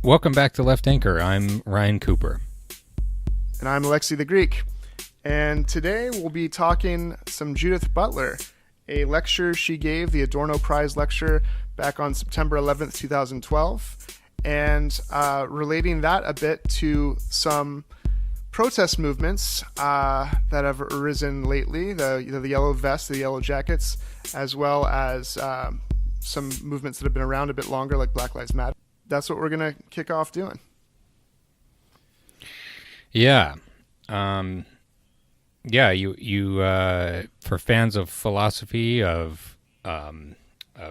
Welcome back to Left Anchor. I'm Ryan Cooper. And I'm Alexi the Greek. And today we'll be talking some Judith Butler, a lecture she gave, the Adorno Prize lecture, back on September 11th, 2012, and relating that a bit to some protest movements that have arisen lately, the yellow vests, the yellow jackets, as well as some movements that have been around a bit longer, like Black Lives Matter. That's what we're going to kick off doing. Yeah. You for fans of philosophy, of a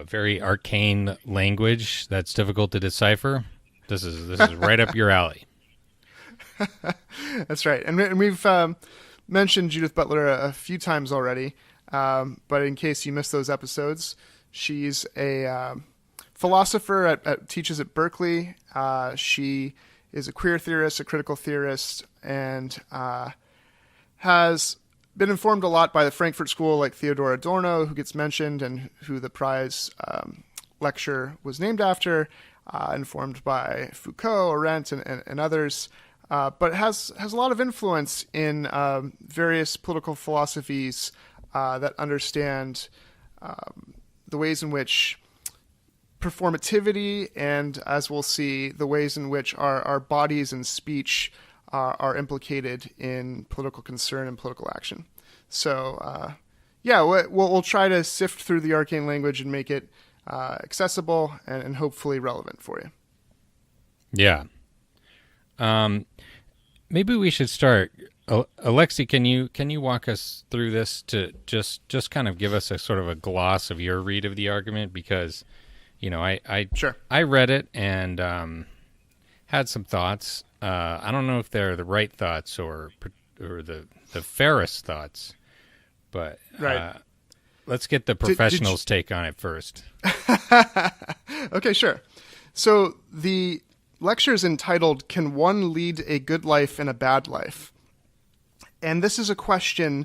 very arcane language that's difficult to decipher, this is right up your alley. That's right. And we've mentioned Judith Butler a few times already, but in case you missed those episodes, she's a philosopher, teaches at Berkeley. She is a queer theorist, a critical theorist, and has been informed a lot by the Frankfurt School, like Theodor Adorno, who gets mentioned and who the prize lecture was named after, informed by Foucault, Arendt, and others, but has a lot of influence in various political philosophies that understand the ways in which performativity and, as we'll see, the ways in which our bodies and speech are implicated in political concern and political action. So, we'll try to sift through the arcane language and make it accessible and hopefully relevant for you. Yeah. Maybe we should start. Alexi, can you walk us through this to just kind of give us a sort of a gloss of your read of the argument? Because, Sure. I read it and had some thoughts. I don't know if they're the right thoughts or the fairest thoughts, but right. Let's get the professionals' take on it first. Okay, sure. So the lecture is entitled, "Can One Lead a Good Life and a Bad Life?" And this is a question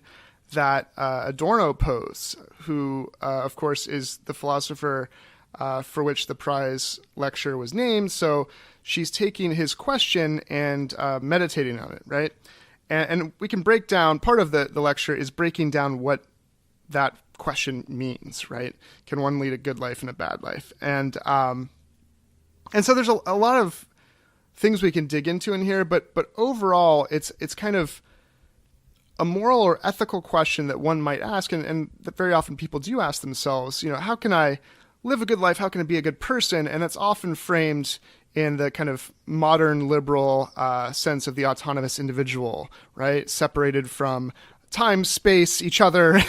that Adorno posed, who, of course, is the philosopher for which the prize lecture was named. So she's taking his question and meditating on it, right? And we can break down, part of the lecture is breaking down what that question means, right? Can one lead a good life and a bad life? And so there's a lot of things we can dig into in here, but overall, it's kind of a moral or ethical question that one might ask, and that very often people do ask themselves, how can I live a good life? How can I be a good person? And that's often framed in the kind of modern liberal sense of the autonomous individual, right? Separated from time, space, each other.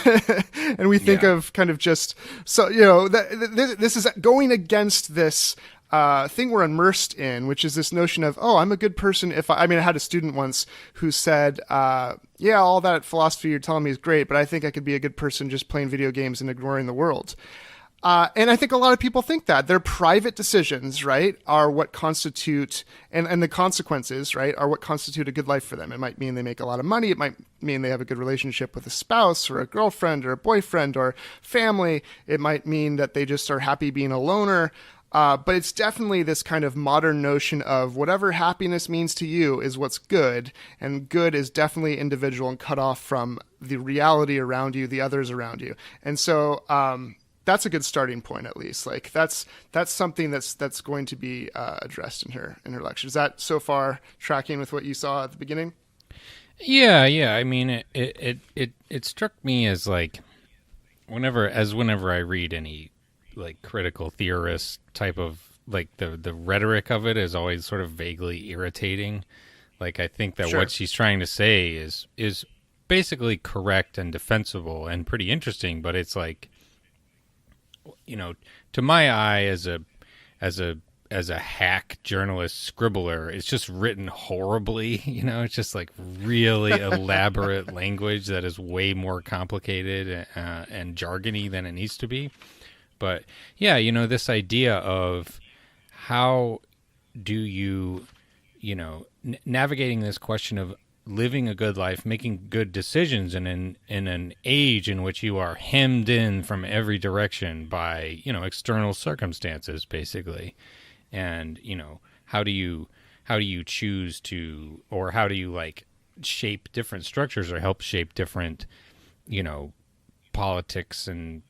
And we think of kind of just, so, this is going against this thing we're immersed in, which is this notion of, I'm a good person if I had a student once who said, all that philosophy you're telling me is great, but I think I could be a good person just playing video games and ignoring the world. And I think a lot of people think that their private decisions, right, are what constitute, and the consequences, right, are what constitute a good life for them. It might mean they make a lot of money. It might mean they have a good relationship with a spouse or a girlfriend or a boyfriend or family. It might mean that they just are happy being a loner. But it's definitely this kind of modern notion of whatever happiness means to you is what's good, and good is definitely individual and cut off from the reality around you, the others around you. And so, that's a good starting point, at least. Like that's something that's going to be addressed in her lecture. Is that so far tracking with what you saw at the beginning? Yeah. I mean, it struck me as like whenever I read any like critical theorist type of like the rhetoric of it is always sort of vaguely irritating. Like I think that what she's trying to say is basically correct and defensible and pretty interesting, but it's like, to my eye as a hack journalist scribbler, it's just written horribly. It's just like really elaborate language that is way more complicated and jargony than it needs to be. But yeah, this idea of how do you, navigating this question of living a good life, making good decisions in an age in which you are hemmed in from every direction by, external circumstances, basically. And, how do you choose to, or how do you like shape different structures or help shape different, politics and,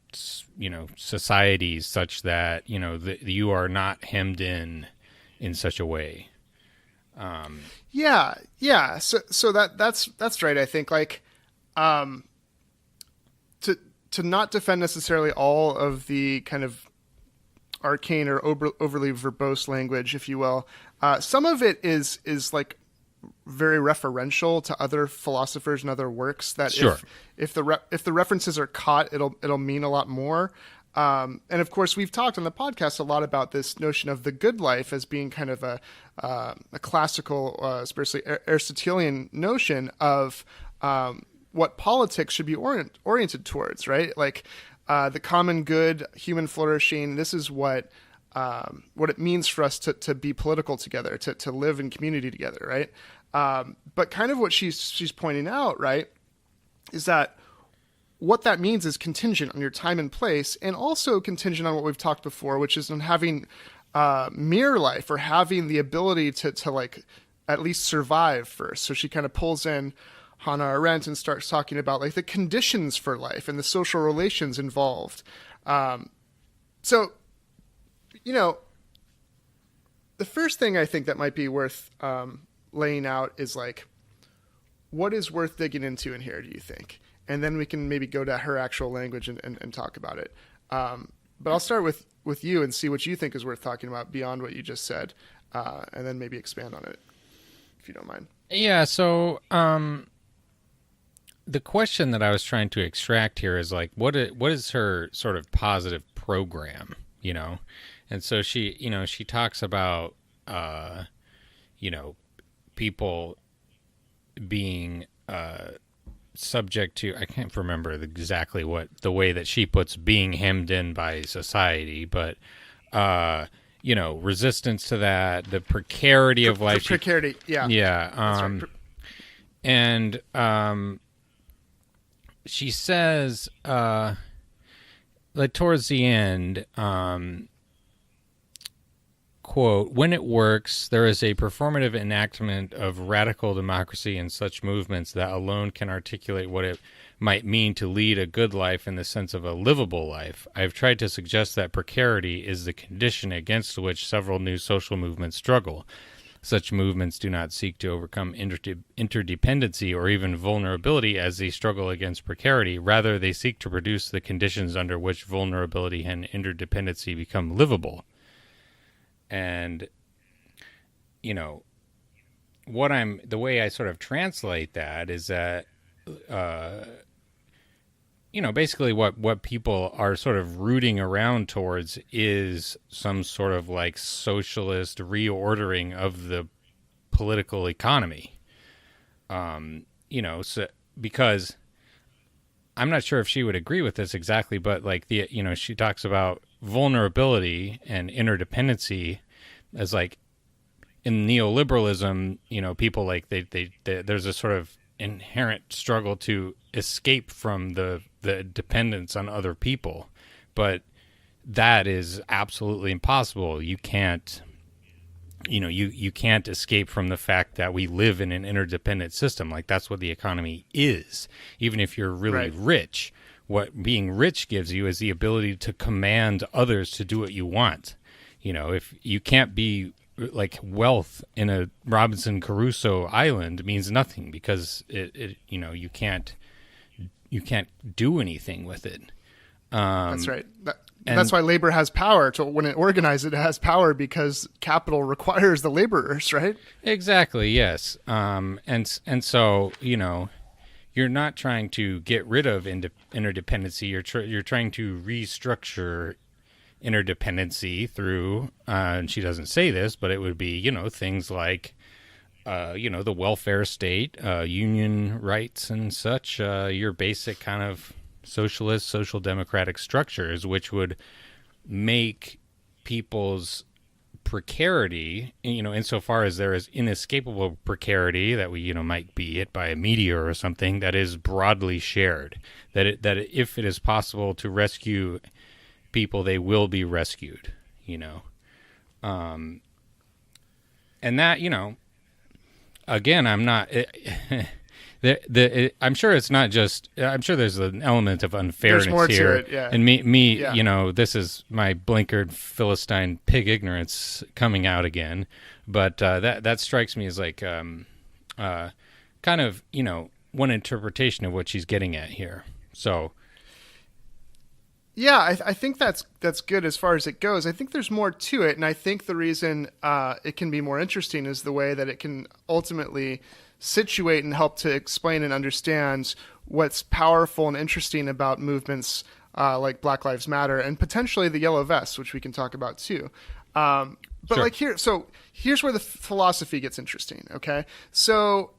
societies such that, you are not hemmed in such a way. Yeah. So that's right. I think like, to not defend necessarily all of the kind of arcane or overly verbose language, if you will. Some of it is like very referential to other philosophers and other works. That Sure. if the references are caught, it'll mean a lot more. And of course, we've talked on the podcast a lot about this notion of the good life as being kind of a classical, especially Aristotelian notion of what politics should be oriented towards, right? Like the common good, human flourishing. This is what it means for us to be political together, to live in community together, right? But kind of what she's pointing out, right, is that what that means is contingent on your time and place, and also contingent on what we've talked before, which is on having mere life, or having the ability to like at least survive first. So she kind of pulls in Hannah Arendt and starts talking about like the conditions for life and the social relations involved. So, the first thing I think that might be worth laying out is like, what is worth digging into in here, do you think? And then we can maybe go to her actual language and talk about it. But I'll start with you and see what you think is worth talking about beyond what you just said, and then maybe expand on it, if you don't mind. Yeah, so the question that I was trying to extract here is like, what is her sort of positive program, And so she talks about, people being subject to, I can't remember exactly what the way that she puts being hemmed in by society, but resistance to that, the precarity of life. Precarity, yeah. Yeah. Right. And she says, like towards the end, quote, when it works, there is a performative enactment of radical democracy in such movements that alone can articulate what it might mean to lead a good life in the sense of a livable life. I have tried to suggest that precarity is the condition against which several new social movements struggle. Such movements do not seek to overcome interdependency or even vulnerability as they struggle against precarity. Rather, they seek to produce the conditions under which vulnerability and interdependency become livable. And, the way I sort of translate that is that, basically what people are sort of rooting around towards is some sort of like socialist reordering of the political economy. So because I'm not sure if she would agree with this exactly, but like she talks about vulnerability and interdependency as like in neoliberalism, people like they there's a sort of inherent struggle to escape from the dependence on other people, but that is absolutely impossible. You can't, you can't escape from the fact that we live in an interdependent system. Like that's what the economy is. Even if you're really rich, what being rich gives you is the ability to command others to do what you want. If you can't be like wealth in a Robinson Crusoe island means nothing because you can't do anything with it. That's right. That's why labor has power. When it organizes, it has power because capital requires the laborers, right? Exactly. Yes. And so you're not trying to get rid of interdependency. You're trying to restructure interdependency through, and she doesn't say this, but it would be, things like, the welfare state, union rights and such, your basic kind of socialist, social democratic structures, which would make people's precarity, insofar as there is inescapable precarity that we, might be hit by a meteor or something, that is broadly shared, that if it is possible to rescue people, they will be rescued, and that, again, I'm not. I'm sure it's not just. I'm sure there's an element of unfairness There's more here. to it, yeah. And me, Yeah. this is my blinkered Philistine pig ignorance coming out again. But that strikes me as like kind of one interpretation of what she's getting at here. So. Yeah, I think that's good as far as it goes. I think there's more to it, and I think the reason it can be more interesting is the way that it can ultimately situate and help to explain and understand what's powerful and interesting about movements like Black Lives Matter and potentially the Yellow Vests, which we can talk about too. But Sure. here's where the philosophy gets interesting. Okay, so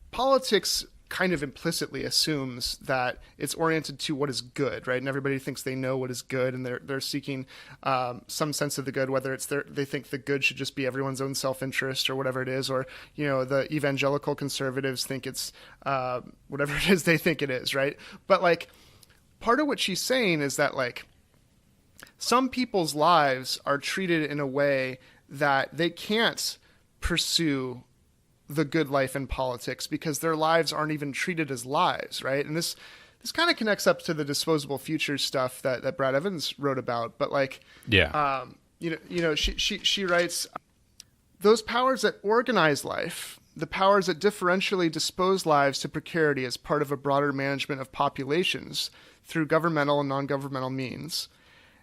politics kind of implicitly assumes that it's oriented to what is good, right? And everybody thinks they know what is good, and they're seeking some sense of the good, whether it's they think the good should just be everyone's own self-interest or whatever it is, or the evangelical conservatives think it's whatever it is they think it is, right? But like part of what she's saying is that like some people's lives are treated in a way that they can't pursue the good life in politics because their lives aren't even treated as lives, right? And this kind of connects up to the disposable futures stuff that Brad Evans wrote about. But like, Yeah. she writes, those powers that organize life, the powers that differentially dispose lives to precarity as part of a broader management of populations through governmental and non-governmental means,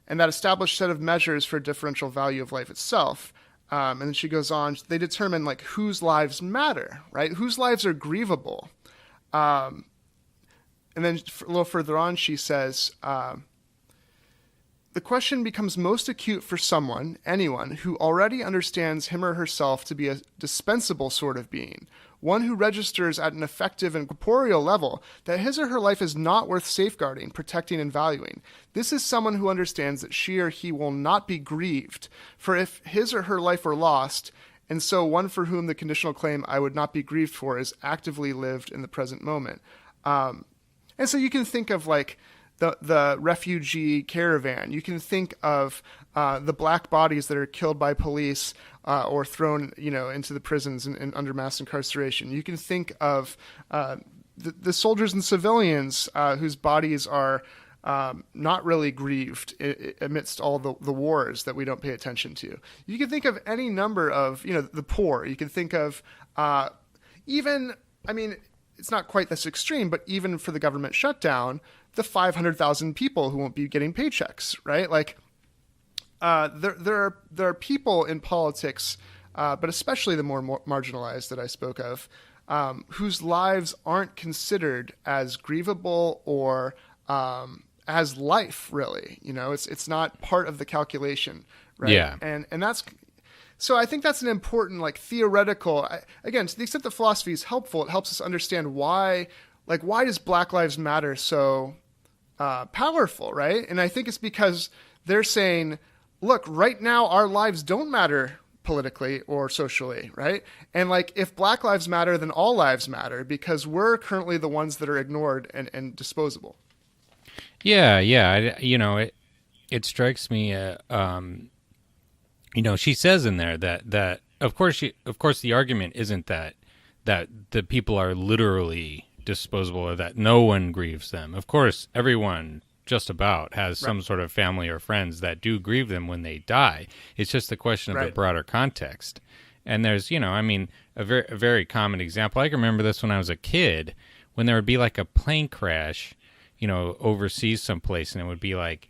and that established set of measures for differential value of life itself. And then she goes on, they determine like whose lives matter, right? Whose lives are grievable. And then a little further on, she says, the question becomes most acute for anyone who already understands him or herself to be a dispensable sort of being, one who registers at an effective and corporeal level that his or her life is not worth safeguarding, protecting, and valuing. This is someone who understands that she or he will not be grieved, for if his or her life were lost, and so one for whom the conditional claim "I would not be grieved for" is actively lived in the present moment. And so you can think of like the refugee caravan. You can think of the black bodies that are killed by police or thrown, into the prisons and under mass incarceration. You can think of the soldiers and civilians whose bodies are not really grieved amidst all the wars that we don't pay attention to. You can think of any number of, the poor. You can think of it's not quite this extreme, but even for the government shutdown, the 500,000 people who won't be getting paychecks, right? Like, there are people in politics, but especially the more marginalized that I spoke of, whose lives aren't considered as grievable or as life, really. It's not part of the calculation, right? Yeah. And that's so I think that's an important theoretical. Again, to the extent that philosophy is helpful, it helps us understand why does Black Lives Matter so powerful, right? And I think it's because they're saying, look, right now our lives don't matter politically or socially, right? And if Black Lives Matter, then all lives matter because we're currently the ones that are ignored and disposable. Yeah. It strikes me. She says in there that of course the argument isn't that the people are literally disposable or that no one grieves them. Of course, everyone just about has some sort of family or friends that do grieve them when they die. It's just the question of the broader context. And there's, a very common example. I can remember this when I was a kid, when there would be like a plane crash, overseas someplace, and it would be like,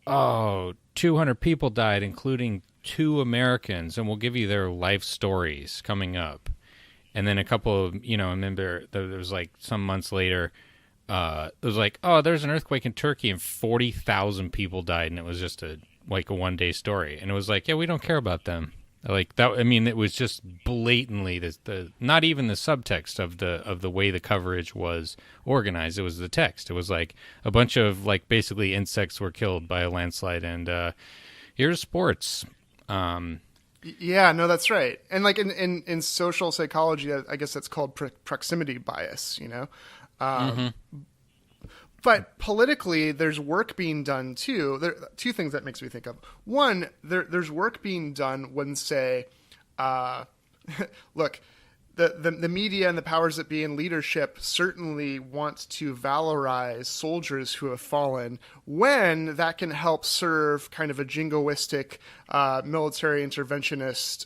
200 people died, including 2 Americans, and we'll give you their life stories coming up. And then a couple of, I remember there was like some months later, it was like, there's an earthquake in Turkey and 40,000 people died, and it was just a 1-day story. And it was like, yeah, we don't care about them. Like that. I mean, it was just blatantly the not even the subtext of the way the coverage was organized. It was the text. It was like a bunch of basically insects were killed by a landslide, and here's sports. Yeah, no, that's right. And in social psychology, I guess that's called proximity bias, But politically, there's work being done too. There are 2 things that makes me think of. One, there's work being done when, say, Look, the media and the powers that be in leadership certainly want to valorize soldiers who have fallen when that can help serve kind of a jingoistic military interventionist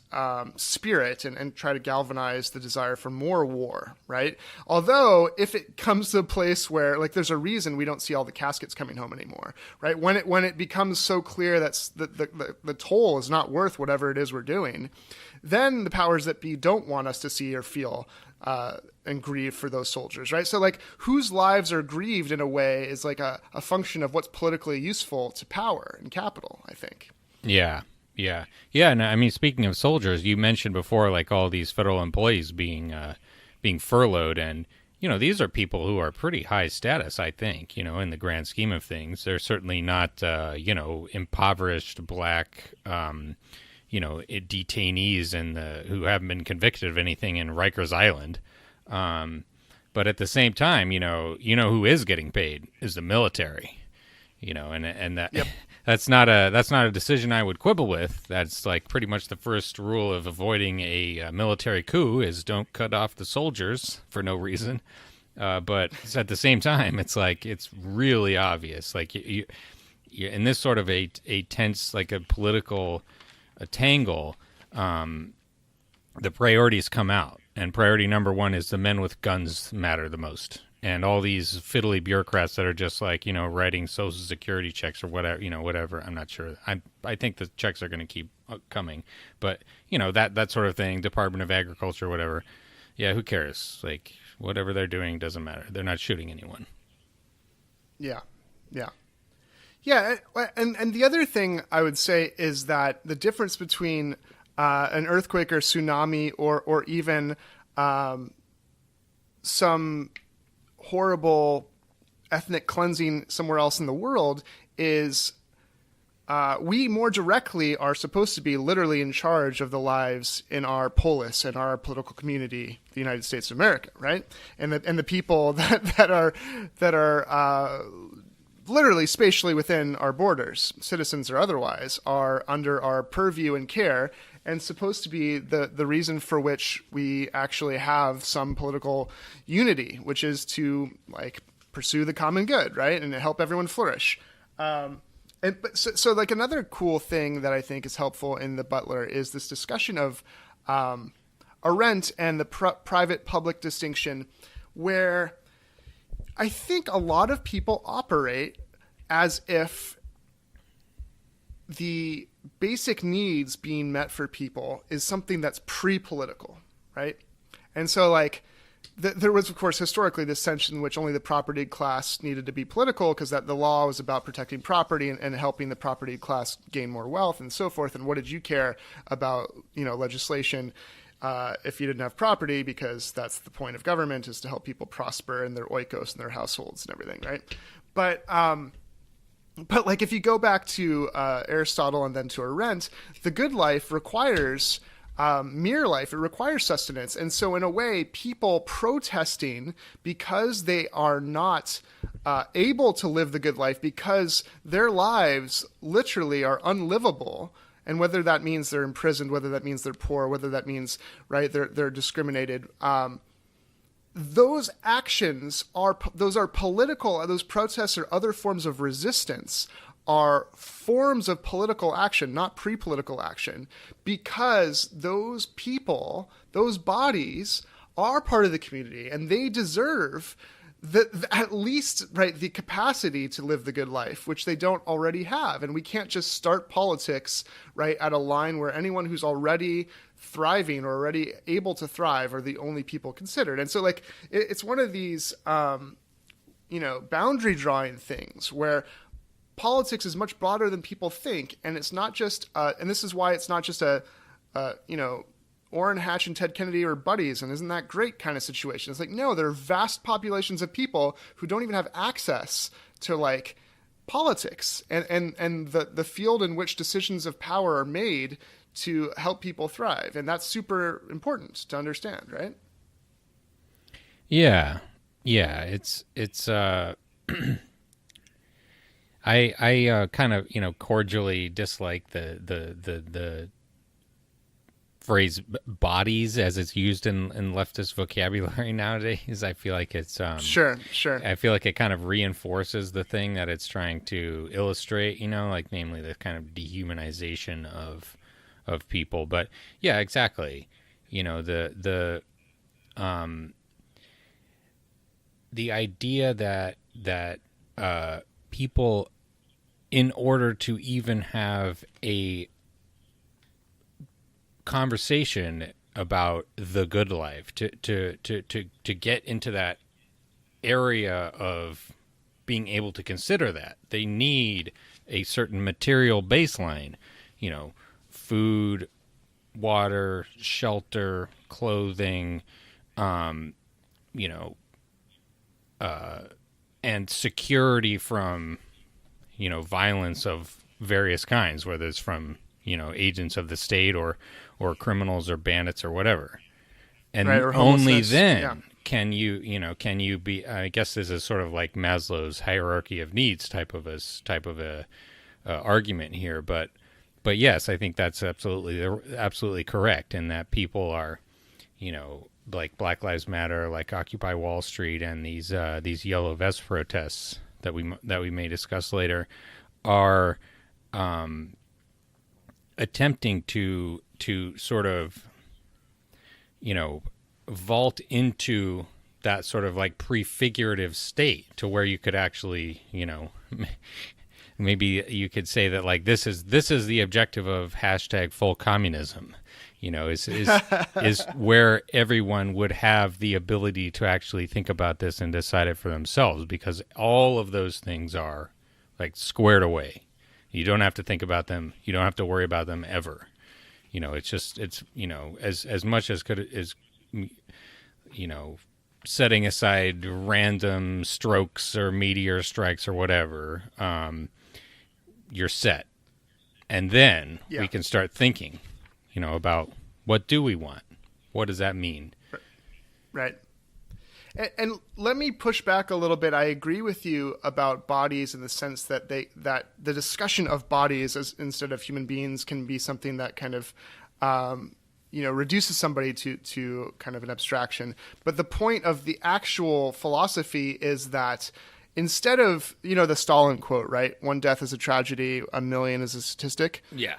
spirit and try to galvanize the desire for more war, right? Although if it comes to a place where, like, there's a reason we don't see all the caskets coming home anymore, right? When it becomes so clear that the toll is not worth whatever it is we're doing, then the powers that be don't want us to see or feel and grieve for those soldiers, right? So, like, whose lives are grieved in a way is like a function of what's politically useful to power and capital, I think. Yeah, yeah, yeah. And I mean, speaking of soldiers, you mentioned before, like all these federal employees being furloughed, and these are people who are pretty high status, I think. In the grand scheme of things, they're certainly not impoverished black. Detainees who haven't been convicted of anything in Rikers Island. But at the same time, who is getting paid is the military. And that Yep. that's not a decision I would quibble with. That's like pretty much the first rule of avoiding a military coup is don't cut off the soldiers for no reason. But at the same time, it's like it's really obvious. Like you in this sort of a tense, like a political a tangle, the priorities come out, and priority number one is the men with guns matter the most, and all these fiddly bureaucrats that are just like writing social security checks or whatever. I'm not sure. I think the checks are going to keep coming, but that sort of thing. Department of Agriculture, whatever. Yeah, who cares? Like whatever they're doing doesn't matter. They're not shooting anyone. Yeah, yeah. Yeah, and the other thing I would say is that the difference between an earthquake or tsunami or even some horrible ethnic cleansing somewhere else in the world is we more directly are supposed to be literally in charge of the lives in our polis, in our political community, the United States of America, right? And the people that are literally spatially within our borders, citizens or otherwise, are under our purview and care, and supposed to be the reason for which we actually have some political unity, which is to like pursue the common good, right, and help everyone flourish. So like another cool thing that I think is helpful in the Butler is this discussion of Arendt and the private-public distinction, where I think a lot of people operate as if the basic needs being met for people is something that's pre-political, right? And so, like, there was, of course, historically this sense in which only the propertied class needed to be political because that the law was about protecting property and helping the propertied class gain more wealth and so forth. And what did you care about, legislation if you didn't have property, because that's the point of government, is to help people prosper in their oikos and their households and everything, right? But like if you go back to Aristotle and then to Arendt, the good life requires mere life. It requires sustenance. And so in a way, people protesting because they are not able to live the good life, because their lives literally are unlivable. And whether that means they're imprisoned, whether that means they're poor, whether that means, right, they're discriminated, those actions are political. Those protests or other forms of resistance are forms of political action, not pre-political action, because those people, those bodies, are part of the community, and they deserve at least, right, the capacity to live the good life, which they don't already have. And we can't just start politics, right, at a line where anyone who's already thriving or already able to thrive are the only people considered. And so, like, it's one of these, boundary drawing things where politics is much broader than people think. And it's not just, and this is why it's not just Orrin Hatch and Ted Kennedy are buddies, and isn't that great kind of situation. It's like, no, there are vast populations of people who don't even have access to, like, politics and the field in which decisions of power are made to help people thrive. And that's super important to understand, right? Yeah. It's I kind of, cordially dislike the phrase bodies as it's used in leftist vocabulary nowadays. I feel like it's Sure. I feel like it kind of reinforces the thing that it's trying to illustrate, like namely the kind of dehumanization of people. But yeah, exactly. The idea that people, in order to even have a conversation about the good life, to get into that area of being able to consider that, they need a certain material baseline, food, water, shelter, clothing, and security from, violence of various kinds, whether it's from, agents of the state or criminals or bandits or whatever. And right, or only homelessness. then Yeah. can you be, I guess this is sort of like Maslow's hierarchy of needs type of a argument here. But yes, I think that's absolutely correct, in that people are, like Black Lives Matter, like Occupy Wall Street, and these yellow vest protests that we may discuss later, are attempting to sort of, vault into that sort of like prefigurative state, to where you could actually, maybe you could say that, like, this is the objective of hashtag full communism, is where everyone would have the ability to actually think about this and decide it for themselves, because all of those things are like squared away. You don't have to think about them. You don't have to worry about them ever. It's as much as setting aside random strokes or meteor strikes or whatever, you're set. And then we can start thinking, about what do we want? What does that mean? Right. And let me push back a little bit. I agree with you about bodies in the sense that that the discussion of bodies instead of human beings can be something that kind of reduces somebody to kind of an abstraction. But the point of the actual philosophy is that instead of, the Stalin quote, right? One death is a tragedy, a million is a statistic. Yeah.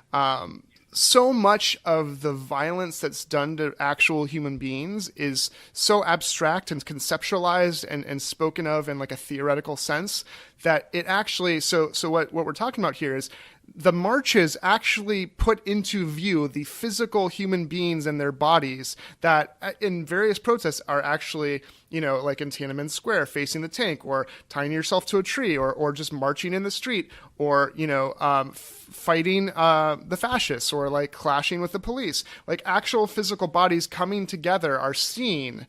So much of the violence that's done to actual human beings is so abstract and conceptualized and spoken of in like a theoretical sense that it actually, so what we're talking about here is the marches actually put into view the physical human beings and their bodies that in various protests are actually, like in Tiananmen Square facing the tank, or tying yourself to a tree, or just marching in the street, or, fighting the fascists, or like clashing with the police. Like actual physical bodies coming together are seen.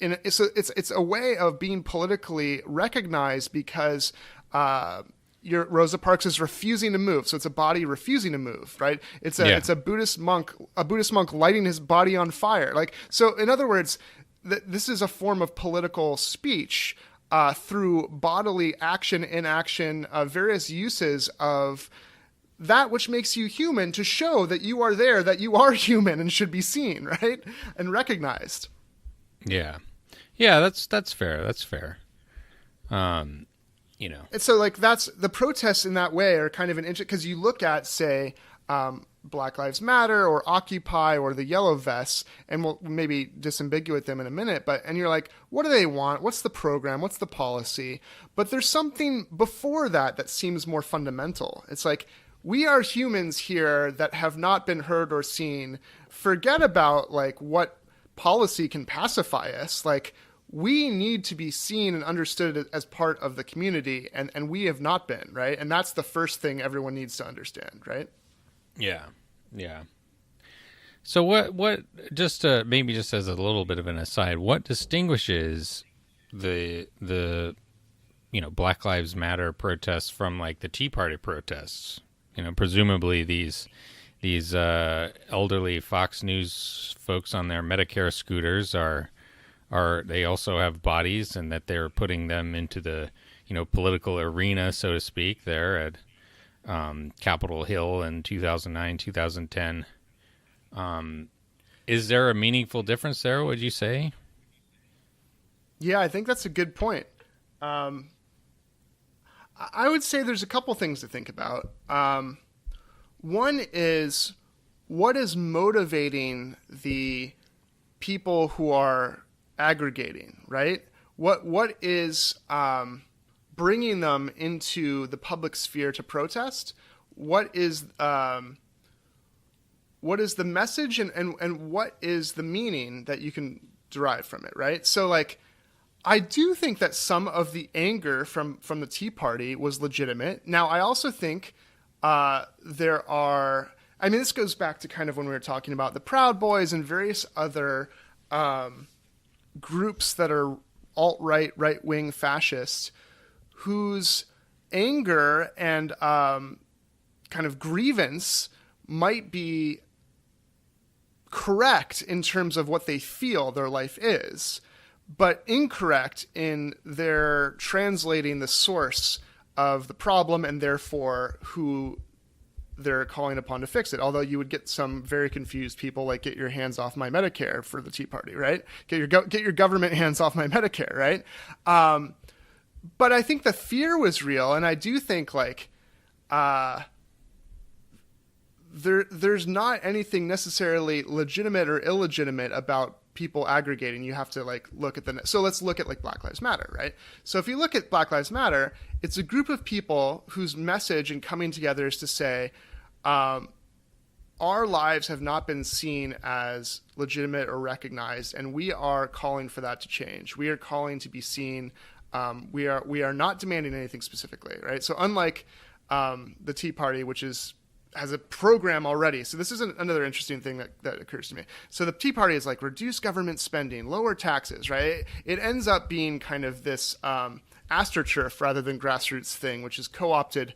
It's a way of being politically recognized because Rosa Parks is refusing to move, so it's a body refusing to move, right? It's a Buddhist monk lighting his body on fire. Like, so in other words, this is a form of political speech through bodily action, inaction, various uses of that which makes you human, to show that you are there, that you are human and should be seen, right, and recognized. Yeah, that's fair. That's fair. And so, like, that's the protests in that way are kind of an interesting, because you look at, say, Black Lives Matter or Occupy or the Yellow Vests, and we'll maybe disambiguate them in a minute, and you're like, what do they want? What's the program? What's the policy? But there's something before that seems more fundamental. It's like, we are humans here that have not been heard or seen. Forget about like what policy can pacify us. Like, we need to be seen and understood as part of the community, and we have not been, right? And that's the first thing everyone needs to understand, right? Yeah. So what just maybe just as a little bit of an aside, what distinguishes the Black Lives Matter protests from like the Tea Party protests? Presumably these elderly Fox News folks on their Medicare scooters are they also have bodies, and that they're putting them into the political arena, so to speak, there at Capitol Hill in 2009, 2010. Is there a meaningful difference there, would you say? Yeah, I think that's a good point. I would say there's a couple things to think about. One is, what is motivating the people who are aggregating, right? What is bringing them into the public sphere to protest? What is the message, and what is the meaning that you can derive from it, right? So like, I do think that some of the anger from the Tea Party was legitimate. Now, I also think there are, I mean, this goes back to kind of when we were talking about the Proud Boys and various other groups that are alt-right, right-wing fascists, whose anger and kind of grievance might be correct in terms of what they feel their life is, but incorrect in their translating the source of the problem and therefore who they're calling upon to fix it. Although you would get some very confused people like, get your hands off my Medicare for the Tea Party, right? Get your government hands off my Medicare, right? But I think the fear was real, and I do think like there's not anything necessarily legitimate or illegitimate about people aggregating. You have to like look at so let's look at like Black Lives Matter, right? So if you look at Black Lives Matter, it's a group of people whose message in coming together is to say, our lives have not been seen as legitimate or recognized, and we are calling for that to change. We are calling to be seen. We are not demanding anything specifically, right? So unlike the Tea Party, which has a program already. So this is another interesting thing that occurs to me. So the Tea Party is like, reduce government spending, lower taxes, right? It ends up being kind of this astroturf rather than grassroots thing, which is co-opted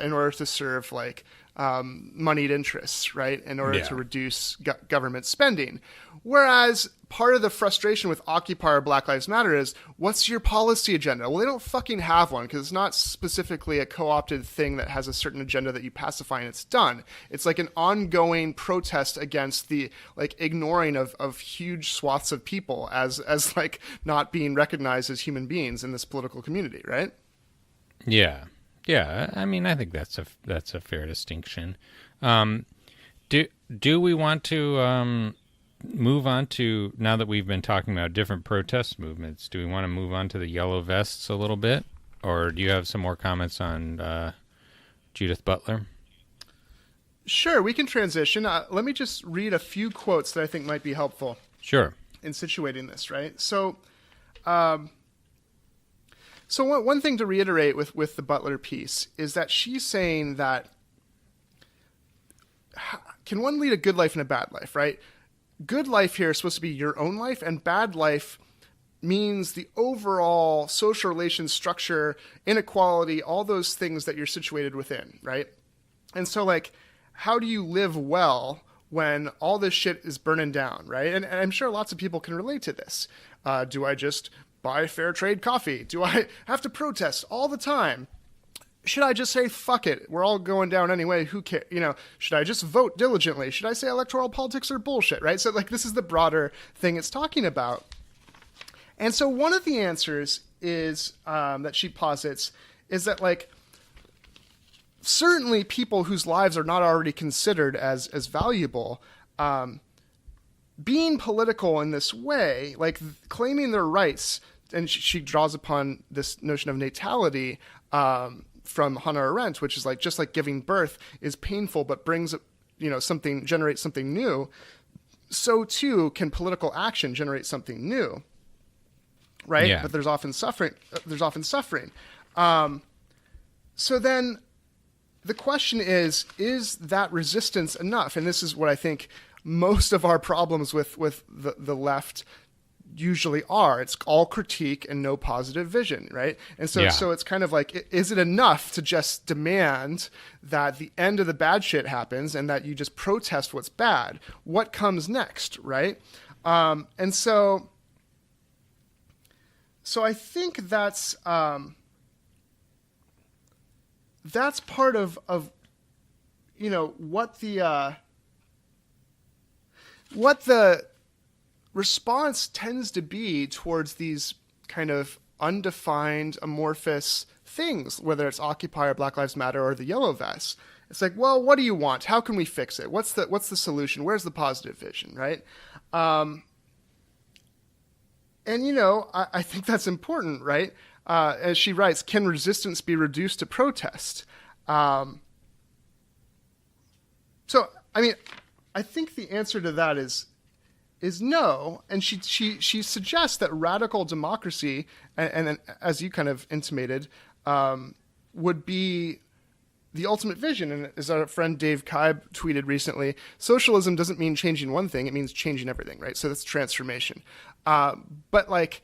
in order to serve like moneyed interests, right? In order to reduce government spending. Whereas part of the frustration with Occupy or Black Lives Matter is, what's your policy agenda? Well, they don't fucking have one, because it's not specifically a co-opted thing that has a certain agenda that you pacify and it's done. It's like an ongoing protest against the like ignoring of huge swaths of people as like not being recognized as human beings in this political community, right? Yeah. Yeah, I mean, I think that's a fair distinction. Do we want to move on to, now that we've been talking about different protest movements, do we want to move on to the Yellow Vests a little bit? Or do you have some more comments on Judith Butler? Sure, we can transition. Let me just read a few quotes that I think might be helpful. Sure. In situating this, right? So one thing to reiterate with the Butler piece is that she's saying that can one lead a good life and a bad life, right? Good life here is supposed to be your own life, and bad life means the overall social relations structure, inequality, all those things that you're situated within, right? And so, like, how do you live well when all this shit is burning down, right? And I'm sure lots of people can relate to this. Do I just buy fair trade coffee? Do I have to protest all the time? Should I just say, fuck it, we're all going down anyway, who cares? You know, should I just vote diligently? Should I say electoral politics are bullshit, right? So, like, this is the broader thing it's talking about. And so one of the answers is, that she posits, is that, like, certainly people whose lives are not already considered as valuable, being political in this way, like claiming their rights, and she draws upon this notion of natality, from Hannah Arendt, which is like, just like giving birth is painful but brings, generates something new, so too can political action generate something new, right? Yeah. But there's often suffering. So then the question is that resistance enough? And this is what I think most of our problems with the left usually are. It's all critique and no positive vision, right? And so, so it's kind of like, is it enough to just demand that the end of the bad shit happens and that you just protest what's bad? What comes next, right? And so I think that's part of what the what the response tends to be towards these kind of undefined, amorphous things, whether it's Occupy or Black Lives Matter or the Yellow Vests. It's like, well, what do you want? How can we fix it? What's the solution? Where's the positive vision, right? And, I think that's important, right? As she writes, can resistance be reduced to protest? So, I mean, I think the answer to that is no. And she suggests that radical democracy, and as you kind of intimated, would be the ultimate vision. And as our friend Dave Kaib tweeted recently, socialism doesn't mean changing one thing, it means changing everything, right? So that's transformation. But like,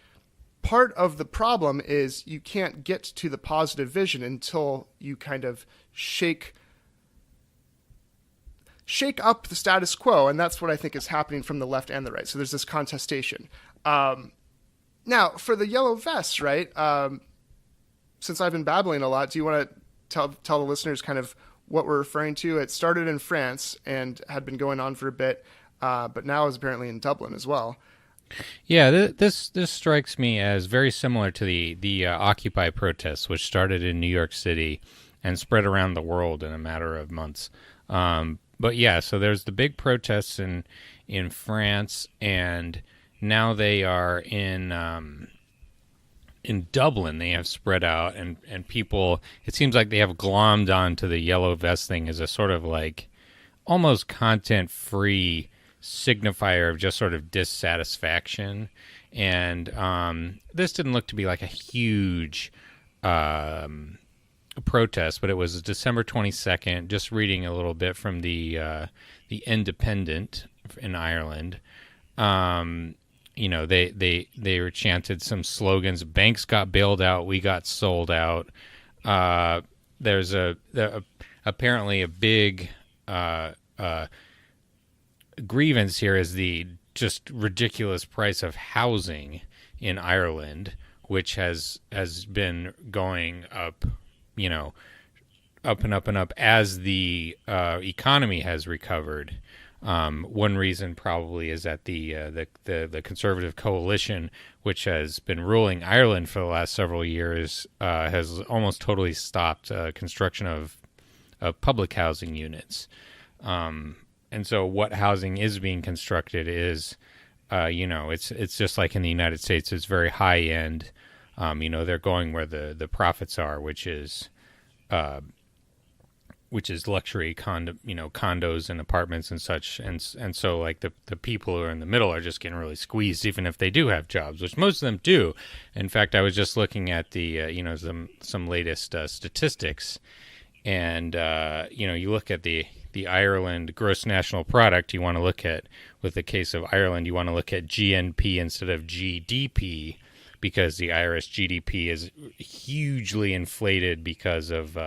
part of the problem is you can't get to the positive vision until you kind of shake up the status quo, and that's what I think is happening from the left and the right. So there's this contestation. Now, for the yellow vests, right, since I've been babbling a lot, do you want to tell the listeners kind of what we're referring to? It started in France and had been going on for a bit, but now is apparently in Dublin as well. Yeah, this strikes me as very similar to the Occupy protests, which started in New York City and spread around the world in a matter of months. But yeah, so there's the big protests in France, and now they are in Dublin. They have spread out, and people, it seems like they have glommed onto the yellow vest thing as a sort of like almost content-free signifier of just sort of dissatisfaction. And this didn't look to be like a huge protest, but it was December 22nd. Just reading a little bit from the Independent in Ireland. They were chanted some slogans. Banks got bailed out. We got sold out. There's apparently a big grievance here is the just ridiculous price of housing in Ireland, which has been going up, up and up and up as the economy has recovered. One reason probably is that the Conservative coalition, which has been ruling Ireland for the last several years, has almost totally stopped construction of public housing units. And so what housing is being constructed is, it's just like in the United States, it's very high end. They're going where the profits are, which is luxury condos and apartments and such. And so like the people who are in the middle are just getting really squeezed, even if they do have jobs, which most of them do. In fact, I was just looking at the, some latest statistics, and, you look at the Ireland gross national product, you want to look at, with the case of Ireland, you want to look at GNP instead of GDP, because the Irish GDP is hugely inflated because of,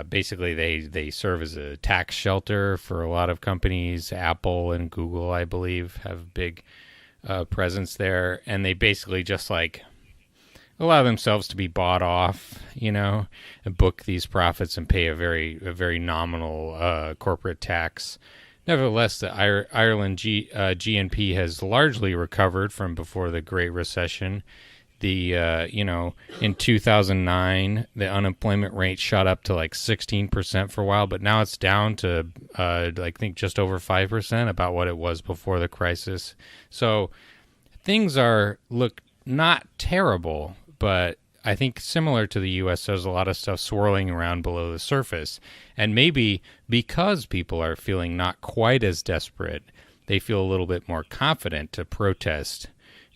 basically they serve as a tax shelter for a lot of companies. Apple and Google, I believe, have big presence there, and they basically just like allow themselves to be bought off, and book these profits and pay a very nominal corporate tax. Nevertheless, the Ireland GNP has largely recovered from before the Great Recession. In 2009, the unemployment rate shot up to like 16% for a while, but now it's down to I think just over 5%, about what it was before the crisis. So things look not terrible, but I think similar to the U.S., there's a lot of stuff swirling around below the surface. And maybe because people are feeling not quite as desperate, they feel a little bit more confident to protest.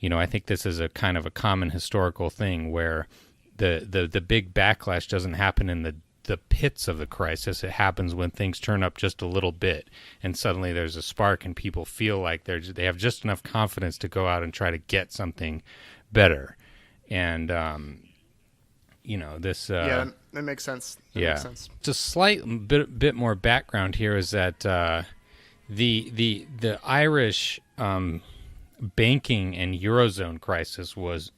I think this is a kind of a common historical thing where the big backlash doesn't happen in the pits of the crisis. It happens when things turn up just a little bit, and suddenly there's a spark, and people feel like they have just enough confidence to go out and try to get something better. And this that makes sense. Makes sense. Just a slight bit more background here is that the Irish banking and Eurozone crisis was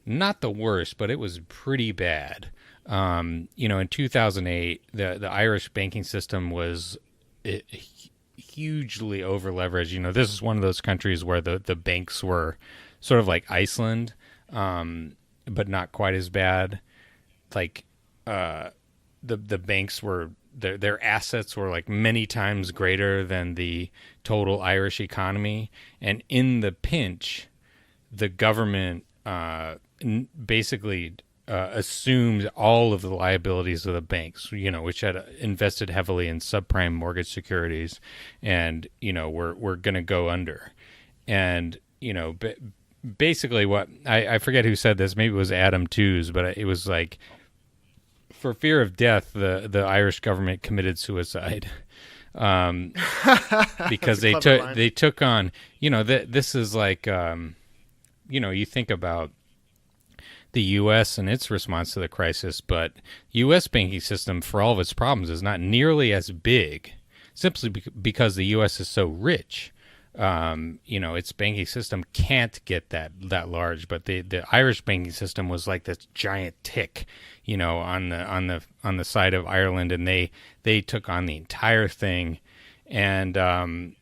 not the worst, but it was pretty bad. In 2008, the Irish banking system was hugely over leveraged. This is one of those countries where the banks were sort of like Iceland, but not quite as bad. Like the banks were their assets were like many times greater than the total Irish economy, and in the pinch, the government basically assumed all of the liabilities of the banks, which had invested heavily in subprime mortgage securities, and we're going to go under. And basically, what I forget who said this, maybe it was Adam Tooze, but it was like, for fear of death, the Irish government committed suicide. Because they took on, this is like, you think about the U.S. and its response to the crisis, but U.S. banking system, for all of its problems, is not nearly as big, simply because the U.S. is so rich. Its banking system can't get that large, but the Irish banking system was like this giant tick, on the side of Ireland, and they took on the entire thing, and it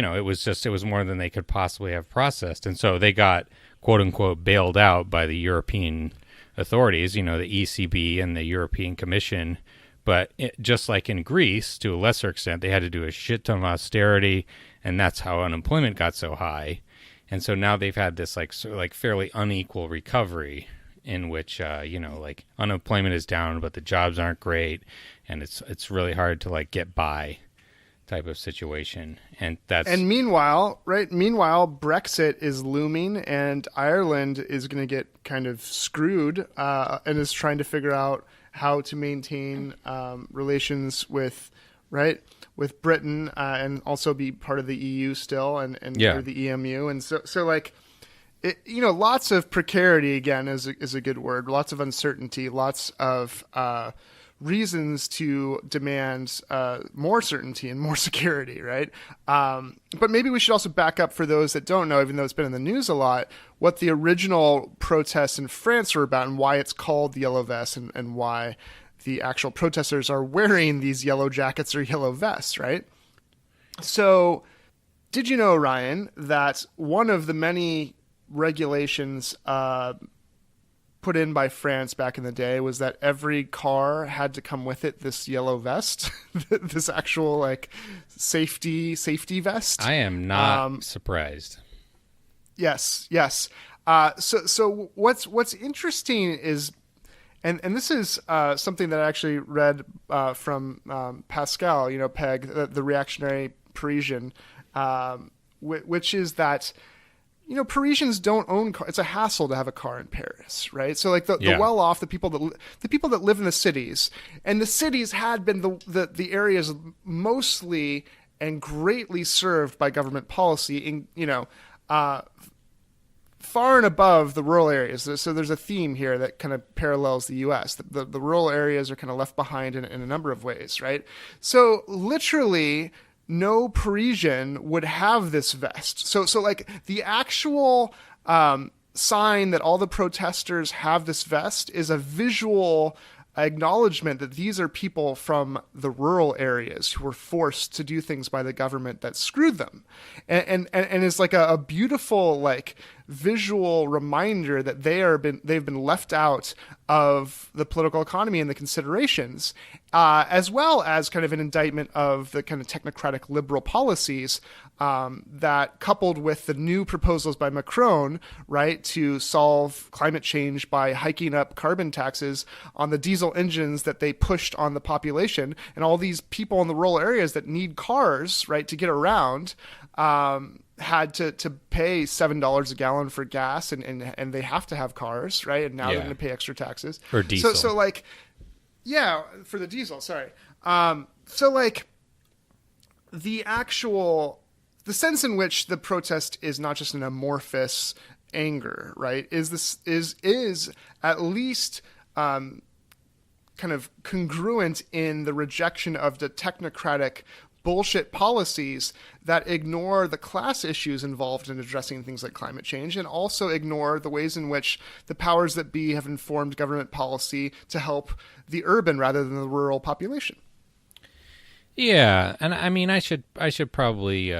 was more than they could possibly have processed, and so they got, quote unquote, bailed out by the European authorities, the ECB and the European Commission. But just like in Greece, to a lesser extent, they had to do a shit ton of austerity, and that's how unemployment got so high. And so now they've had this like fairly unequal recovery, in which like unemployment is down, but the jobs aren't great, and it's really hard to like get by, type of situation. And meanwhile, Brexit is looming, and Ireland is going to get kind of screwed, and is trying to figure out how to maintain relations with Britain, and also be part of the EU still, and or the EMU, and so like, lots of precarity again is a good word. Lots of uncertainty, lots of reasons to demand more certainty and more security, right? But maybe we should also back up for those that don't know, even though it's been in the news a lot, what the original protests in France were about and why it's called the Yellow Vest, and why the actual protesters are wearing these yellow jackets or yellow vests, right? So did you know, Ryan, that one of the many regulations put in by France back in the day was that every car had to come with it this yellow vest, this actual like safety vest? I am not surprised. Yes. So what's interesting is, and this is something that I actually read from Pascal, Peg, the reactionary Parisian, which is that, Parisians don't own cars. It's a hassle to have a car in Paris, right? So like the well-off, the people that live in the cities, and the cities had been the areas mostly and greatly served by government policy, in far and above the rural areas. So there's a theme here that kind of parallels the U.S. The rural areas are kind of left behind in a number of ways, right? So literally, no Parisian would have this vest. So like the actual sign that all the protesters have this vest is a visual acknowledgement that these are people from the rural areas who were forced to do things by the government that screwed them, and it's like a beautiful like visual reminder that they've been left out of the political economy and the considerations, as well as kind of an indictment of the kind of technocratic liberal policies that, coupled with the new proposals by Macron, right, to solve climate change by hiking up carbon taxes on the diesel engines that they pushed on the population, and all these people in the rural areas that need cars, right, to get around, had to pay $7 a gallon for gas, and they have to have cars, right? And now they're going to pay extra taxes. Or diesel. So like, yeah, for the diesel, sorry. So like the sense in which the protest is not just an amorphous anger, right, is at least kind of congruent in the rejection of the technocratic bullshit policies that ignore the class issues involved in addressing things like climate change, and also ignore the ways in which the powers that be have informed government policy to help the urban rather than the rural population. Yeah, and I mean, I should probably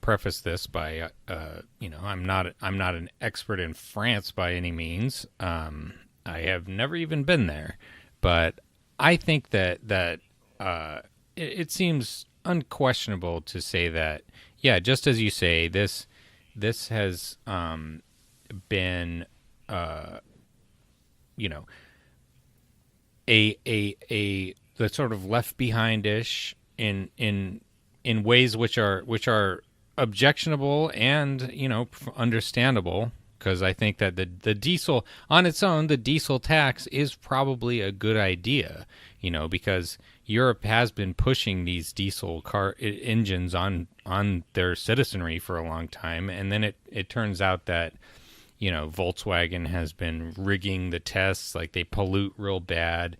preface this by I'm not an expert in France by any means. I have never even been there, but I think that it seems unquestionable to say that, yeah, just as you say, this has been you know a the sort of left behind-ish in ways which are objectionable and understandable, because I think that the diesel on its own, the diesel tax is probably a good idea, because Europe has been pushing these diesel car engines on their citizenry for a long time, and then it turns out that Volkswagen has been rigging the tests, like they pollute real bad.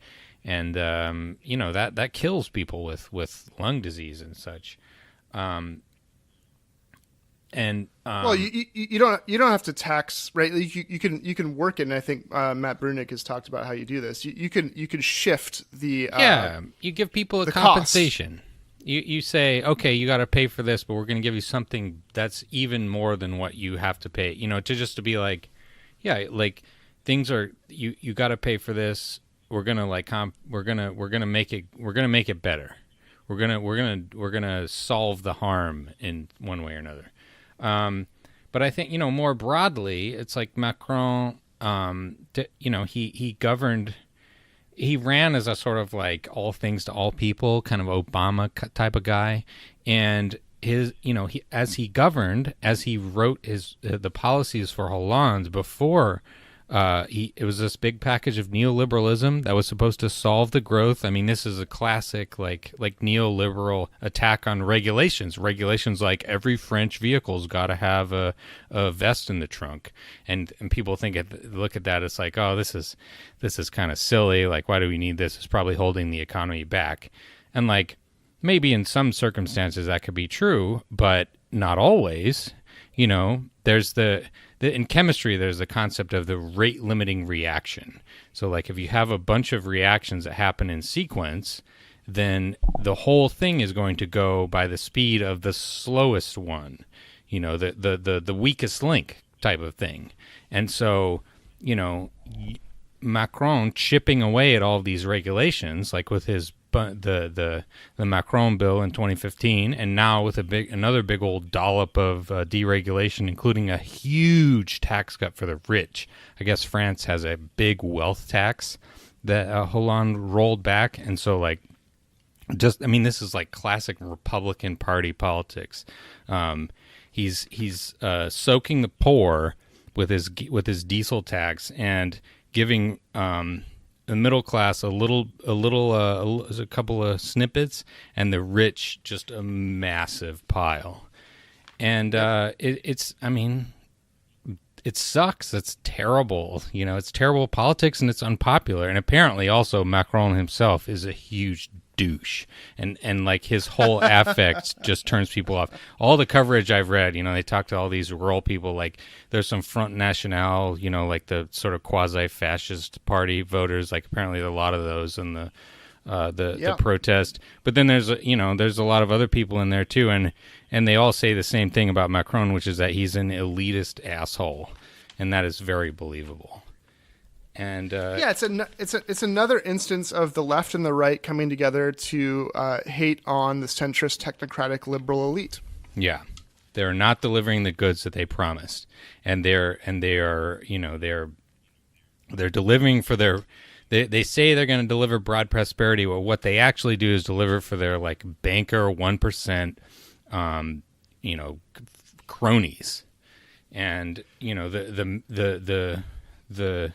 And that kills people with lung disease and such. Well, you don't have to tax, right? You can work it, and I think Matt Brunick has talked about how you do this. You can shift the you give people a compensation. You say, okay, you got to pay for this, but we're going to give you something that's even more than what you have to pay. To be like, yeah, like things are you got to pay for this. We're gonna we're gonna make it better. We're gonna solve the harm in one way or another. But I think more broadly, it's like Macron. He governed. He ran as a sort of like all things to all people, kind of Obama type of guy, and as he governed, as he wrote the policies for Hollande before. It was this big package of neoliberalism that was supposed to solve the growth. I mean, this is a classic like neoliberal attack on regulations. Regulations like every French vehicle's got to have a vest in the trunk, and people look at that, it's like, oh, this is kind of silly. Like, why do we need this? It's probably holding the economy back, and like maybe in some circumstances that could be true, but not always. There's in chemistry, there's the concept of the rate limiting reaction. So like if you have a bunch of reactions that happen in sequence, then the whole thing is going to go by the speed of the slowest one, the weakest link type of thing. And so, Macron chipping away at all these regulations, like with his the Macron bill in 2015, and now with another big old dollop of deregulation, including a huge tax cut for the rich. I guess France has a big wealth tax that Hollande rolled back, and so this is like classic Republican Party politics. He's soaking the poor with his diesel tax and giving the middle class a couple of snippets, and the rich just a massive pile. And it sucks. It's terrible. It's terrible politics, and it's unpopular. And apparently also Macron himself is a huge douche, and like his whole affect just turns people off. All the coverage I've read, they talk to all these rural people, like there's some Front National, like the sort of quasi-fascist party voters, like apparently a lot of those in the protest. But then there's a lot of other people in there too, and they all say the same thing about Macron, which is that he's an elitist asshole, and that is very believable. And it's another instance of the left and the right coming together to hate on the centrist, technocratic, liberal elite. Yeah, they're not delivering the goods that they promised, and they are they're delivering for their. They say they're going to deliver broad prosperity. Well, what they actually do is deliver for their like banker 1%, cronies, and the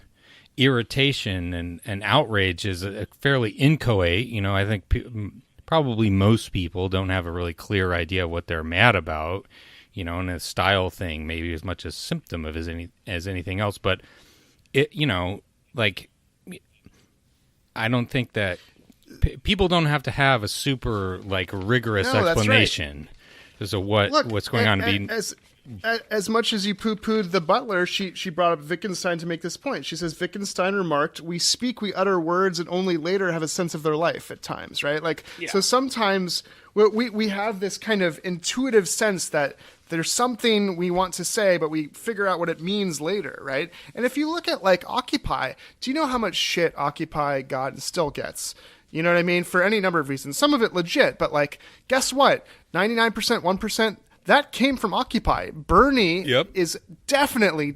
irritation and outrage is a fairly inchoate. I think probably most people don't have a really clear idea what they're mad about, and a style thing maybe as much a symptom of as anything else. But it, I don't think that people don't have to have a super like rigorous explanation as to what's going on to be. as much as you poo-pooed the Butler, she brought up Wittgenstein to make this point. She says Wittgenstein remarked, "We speak, we utter words, and only later have a sense of their life at times." Right? Like, so sometimes we have this kind of intuitive sense that there's something we want to say, but we figure out what it means later, right? And if you look at like Occupy, do you know how much shit Occupy got and still gets? You know what I mean? For any number of reasons. Some of it legit, but like, guess what? 99%, 1%, that came from Occupy. Bernie is definitely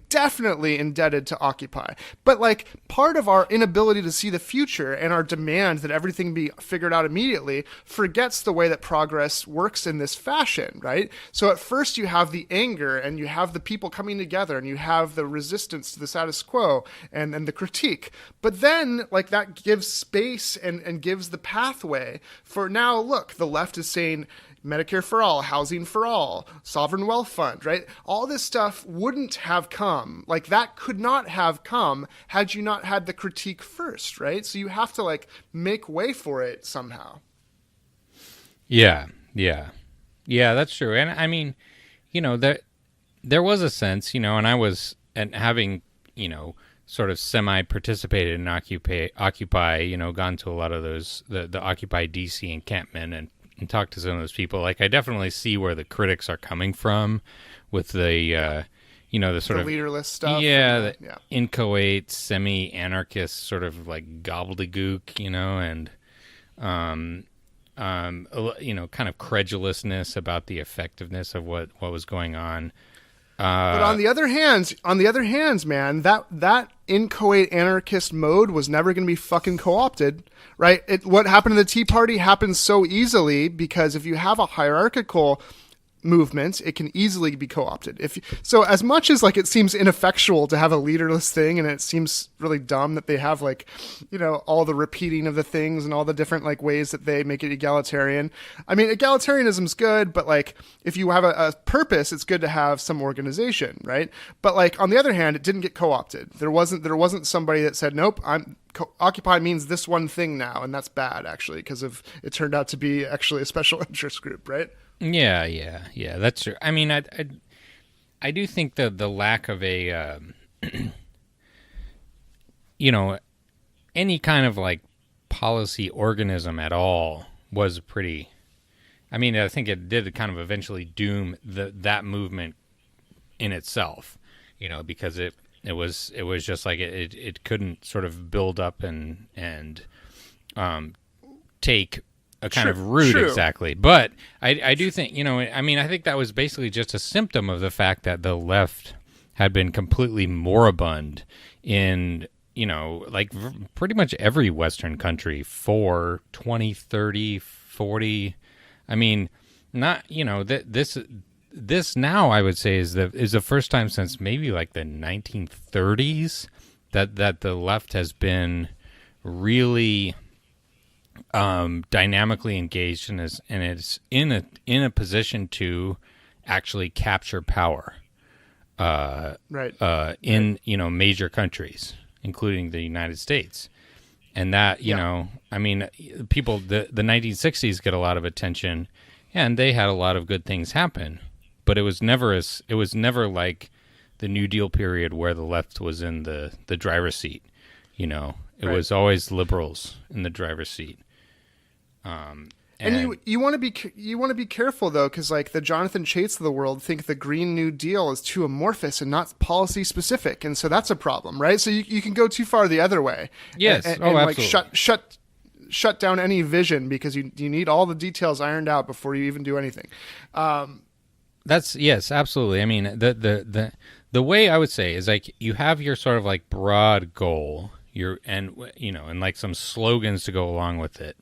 indebted to Occupy. But like, part of our inability to see the future and our demand that everything be figured out immediately forgets the way that progress works in this fashion, right? So at first you have the anger and you have the people coming together and you have the resistance to the status quo and the critique. But then like that gives space and gives the pathway for now, look, the left is saying Medicare for all, housing for all, sovereign wealth fund, right? All this stuff wouldn't have come. Like that could not have come had you not had the critique first, right? So you have to like make way for it somehow. Yeah, that's true. And I mean, you know, there was a sense, you know, and having, you know, sort of semi-participated in Occupy, you know, gone to a lot of those, the Occupy DC encampment and talk to some of those people. Like, I definitely see where the critics are coming from with the, you know, the sort of leaderless stuff. Yeah, the inchoate, semi-anarchist sort of like gobbledygook, you know, and, you know, kind of credulousness about the effectiveness of what was going on. But on the other hand, man, that inchoate anarchist mode was never going to be fucking co-opted, right? What happened to the Tea Party happens so easily because if you have a hierarchical movement, it can easily be co-opted. So as much as like it seems ineffectual to have a leaderless thing, and it seems really dumb that they have like, you know, all the repeating of the things and all the different like ways that they make it egalitarian. I mean, egalitarianism's good, but like if you have a purpose, it's good to have some organization, right? But like on the other hand, it didn't get co-opted. There wasn't somebody that said, nope, Occupy means this one thing now, and that's bad actually because of it turned out to be actually a special interest group, right? Yeah, that's true. I mean, I do think that the lack of a, you know, any kind of like policy organism at all was pretty. I mean, I think it did kind of eventually doom that movement in itself, you know, because it was just like it couldn't sort of build up and take a kind of root exactly. But I do think, you know, I mean, I think that was basically just a symptom of the fact that the left had been completely moribund in, you know, like pretty much every Western country for 20, 30, 40. I mean, not, you know, this now I would say is the first time since maybe like the 1930s that the left has been really dynamically engaged and it's in a position to actually capture power, in you know major countries, including the United States, and that you know, I mean, people the 1960s get a lot of attention, and they had a lot of good things happen, but it was never like the New Deal period where the left was in the driver's seat, you know. It was always liberals in the driver's seat. And you want to be careful though, because like the Jonathan Chaits of the world think the Green New Deal is too amorphous and not policy specific, and so that's a problem, right? So you can go too far the other way. Yes, and absolutely. Like shut down any vision because you need all the details ironed out before you even do anything. That's yes, absolutely. I mean, the way I would say is like you have your sort of like broad goal, and like some slogans to go along with it.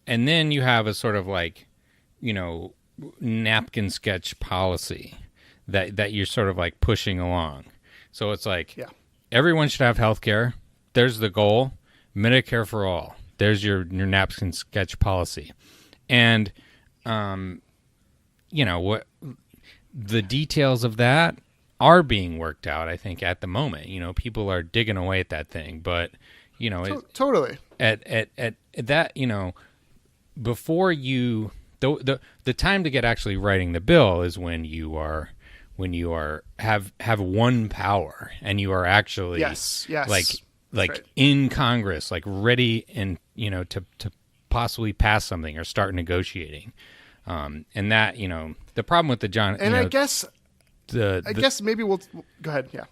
And then you have a sort of like, you know, napkin sketch policy that you're sort of like pushing along. So it's like, everyone should have health care. There's the goal. Medicare for all. There's your napkin sketch policy. And, you know, what the details of that are being worked out, I think, at the moment. You know, people are digging away at that thing. But, you know, totally. At that, you know, before you the time to get actually writing the bill is when when you are have one power and you are actually Yes. like That's right. in Congress, like ready and to possibly pass something or start negotiating. And that, the problem with the John And I guess the guess maybe we'll go ahead. Yeah.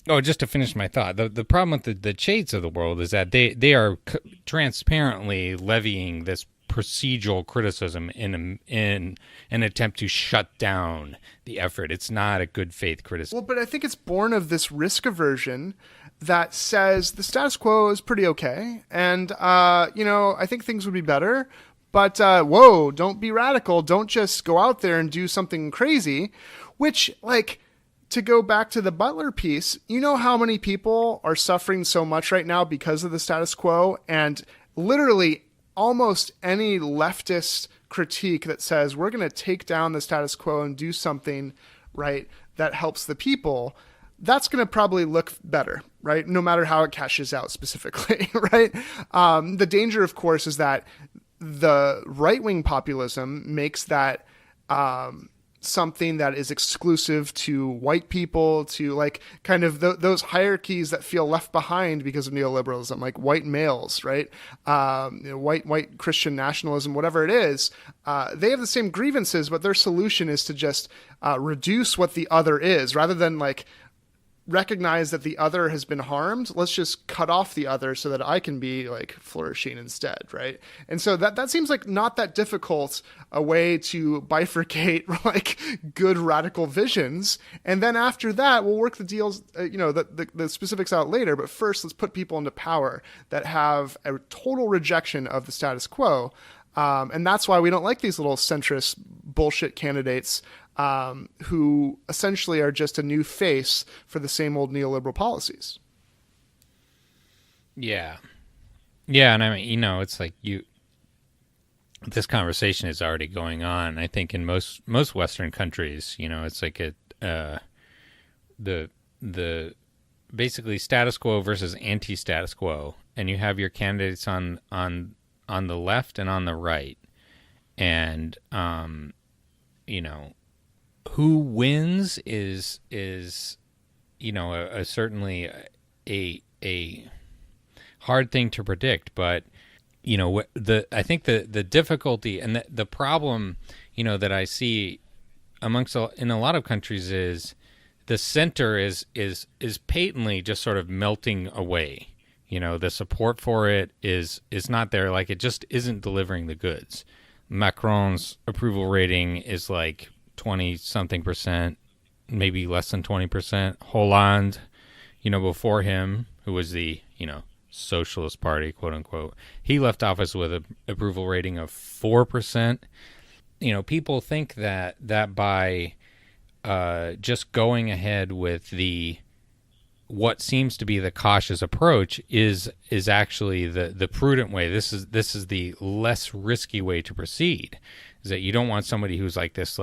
Oh, just to finish my thought, the problem with the Chades of the world is that they are transparently levying this procedural criticism in an attempt to shut down the effort. It's not a good faith criticism. Well, but I think it's born of this risk aversion that says the status quo is pretty okay, and I think things would be better. But whoa, don't be radical. Don't just go out there and do something crazy, which to go back to the Butler piece, you know how many people are suffering so much right now because of the status quo, and literally almost any leftist critique that says we're going to take down the status quo and do something right that helps the people, that's going to probably look better, right? No matter how it cashes out specifically, right? The danger, of course, is that the right-wing populism makes that something that is exclusive to white people, to kind of those hierarchies that feel left behind because of neoliberalism, like white males, right? White Christian nationalism, whatever it is. They have the same grievances, but their solution is to just reduce what the other is, rather than recognize that the other has been harmed. Let's just cut off the other so that I can be flourishing instead, right? And so that seems like not that difficult a way to bifurcate good radical visions. And then after that, we'll work the deals, the specifics out later. But first, let's put people into power that have a total rejection of the status quo. And that's why we don't like these little centrist bullshit candidates who essentially are just a new face for the same old neoliberal policies. Yeah. Yeah, and I mean, it's this conversation is already going on. I think in most Western countries, it's the basically status quo versus anti-status quo, and you have your candidates on the left and on the right, and who wins is certainly a hard thing to predict, but I think the difficulty and the problem that I see in a lot of countries is the center is patently just sort of melting away. The support for it is not there. It just isn't delivering the goods. Macron's approval rating is 20-something%, maybe less than 20%. Hollande, before him, who was the, Socialist Party, quote unquote, he left office with an approval rating of 4%. People think that by just going ahead with what seems to be the cautious approach is actually the prudent way. This is the less risky way to proceed. Is that you don't want somebody who's this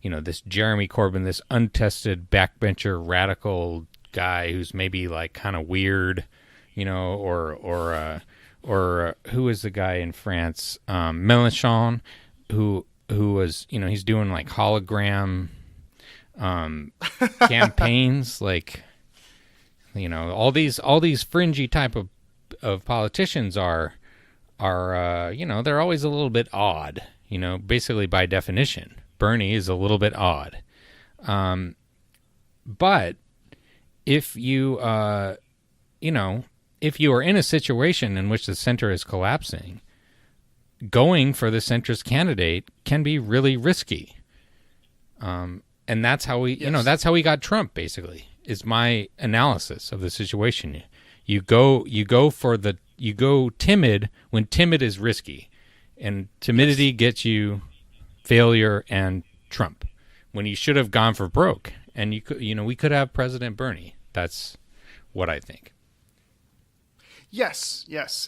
this Jeremy Corbyn, this untested backbencher radical guy who's maybe kind of weird, or who is the guy in France, Mélenchon, who was he's doing hologram campaigns, all these fringy type of politicians are they're always a little bit odd, basically by definition. Bernie is a little bit odd. But if you if you are in a situation in which the center is collapsing, going for the centrist candidate can be really risky. And that's how we, that's how we got Trump, basically, is my analysis of the situation. You go timid when timid is risky, and timidity gets you failure and Trump when you should have gone for broke. And we could have President Bernie. That's what I think. Yes.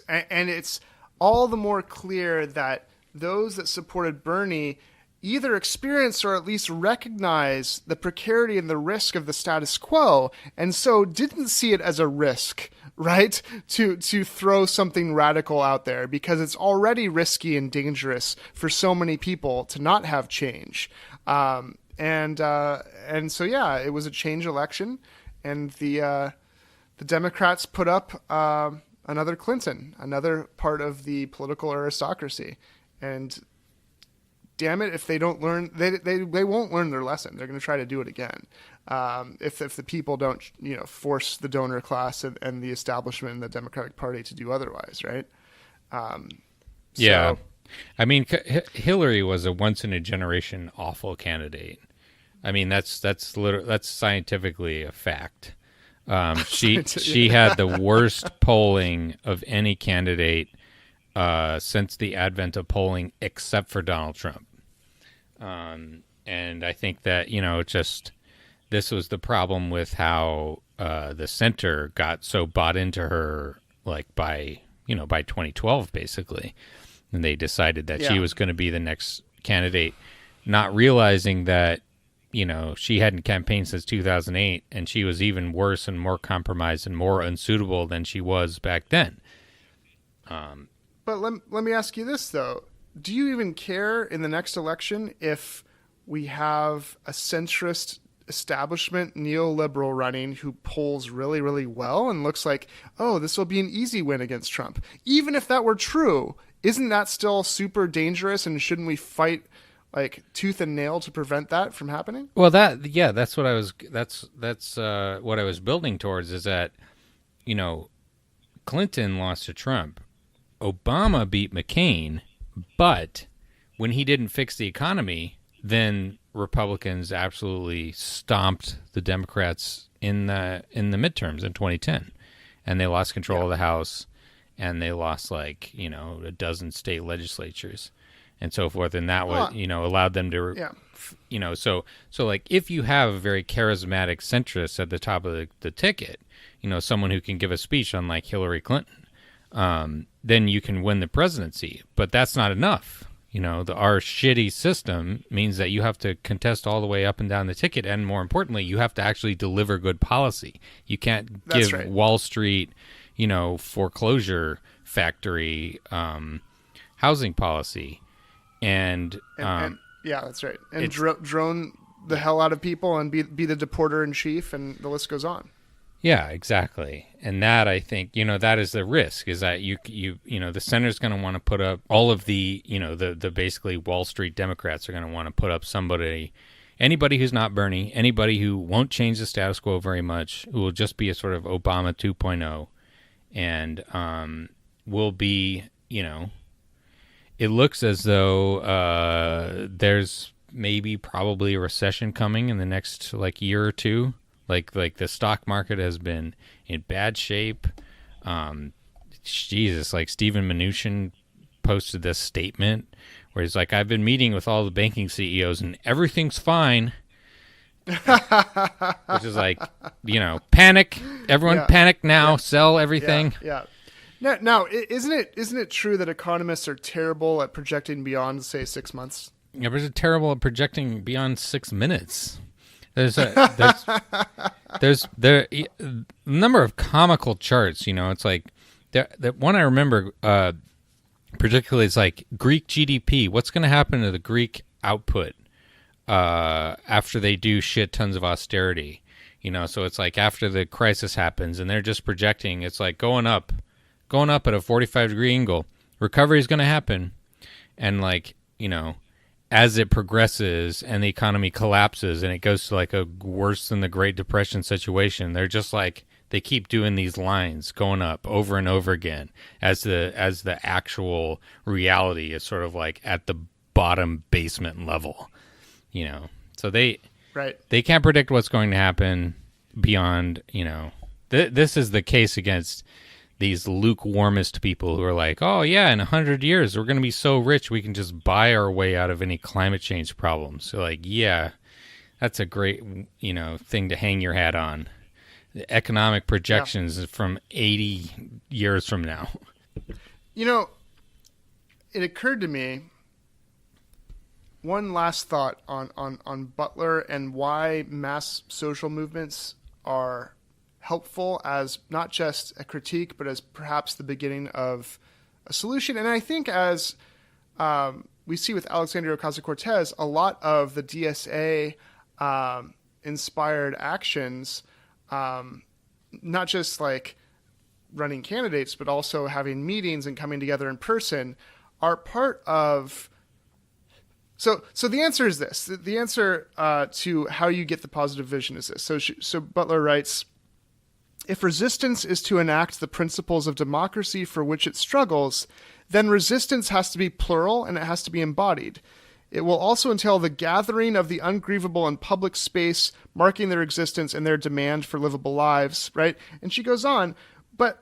And it's all the more clear that those that supported Bernie either experience or at least recognize the precarity and the risk of the status quo, and so didn't see it as a risk, right, to throw something radical out there, because it's already risky and dangerous for so many people to not have change. And so yeah, it was a change election, and the Democrats put up another Clinton, another part of the political aristocracy, and damn it, if they don't learn, they won't learn their lesson. They're going to try to do it again. If the people don't, force the donor class and the establishment in the Democratic Party to do otherwise, right? Yeah. So, I mean, Hillary was a once in a generation awful candidate. I mean, that's scientifically a fact. She had the worst polling of any candidate since the advent of polling, except for Donald Trump. And I think that this was the problem with how the center got so bought into her, like by 2012 basically, and they decided that she was going to be the next candidate, not realizing that she hadn't campaigned since 2008, and she was even worse and more compromised and more unsuitable than she was back then. But let me ask you this, though. Do you even care in the next election if we have a centrist establishment neoliberal running who polls really, really well and looks like, oh, this will be an easy win against Trump? Even if that were true, isn't that still super dangerous, and shouldn't we fight like tooth and nail to prevent that from happening? Well, that's what I was what I was building towards, is that Clinton lost to Trump, Obama beat McCain, but when he didn't fix the economy, then Republicans absolutely stomped the Democrats in the midterms in 2010, and they lost control of the House, and they lost a dozen state legislatures and so forth, and that was allowed them to so like, if you have a very charismatic centrist at the top of the ticket, someone who can give a speech unlike Hillary Clinton, then you can win the presidency. But that's not enough. Our shitty system means that you have to contest all the way up and down the ticket, and more importantly, you have to actually deliver good policy. You can't give Wall Street, foreclosure factory, housing policy, and yeah, that's right. And drone the hell out of people and be the deporter in chief, and the list goes on. Yeah, exactly. And that, I think, that is the risk, is that you the center's going to want to put up all of the, the basically Wall Street Democrats are going to want to put up anybody who's not Bernie, anybody who won't change the status quo very much, who will just be a sort of Obama 2.0, and will be, it looks as though there's probably a recession coming in the next year or two. Like the stock market has been in bad shape. Jesus, like Steven Mnuchin posted this statement where he's like, I've been meeting with all the banking CEOs and everything's fine. Which is like, panic. Everyone panic now. Sell everything. Yeah. Now, isn't it true that economists are terrible at projecting beyond, say, 6 months? Yeah, but they're terrible at projecting beyond 6 minutes. There's a number of comical charts. It's like that one I remember particularly is like Greek GDP. What's going to happen to the Greek output after they do shit tons of austerity? So it's like after the crisis happens, and they're just projecting it's like going up at a 45-degree angle. Recovery is going to happen, and as it progresses and the economy collapses and it goes to a worse than the Great Depression situation, they're just they keep doing these lines going up over and over again as the actual reality is sort of at the bottom basement level, so they can't predict what's going to happen beyond, this is the case against these lukewarmist people who are like, oh yeah, in 100 years we're going to be so rich we can just buy our way out of any climate change problems. So yeah, that's a great thing to hang your hat on. The economic projections from 80 years from now. It occurred to me, one last thought on Butler and why mass social movements are helpful as not just a critique, but as perhaps the beginning of a solution. And I think as we see with Alexandria Ocasio-Cortez a lot of the DSA inspired actions, not just like running candidates, but also having meetings and coming together in person, are part of. So the answer is this. The answer to how you get the positive vision is this. So Butler writes, if resistance is to enact the principles of democracy for which it struggles, then resistance has to be plural and it has to be embodied. It will also entail the gathering of the ungrievable in public space, marking their existence and their demand for livable lives, right? And she goes on, but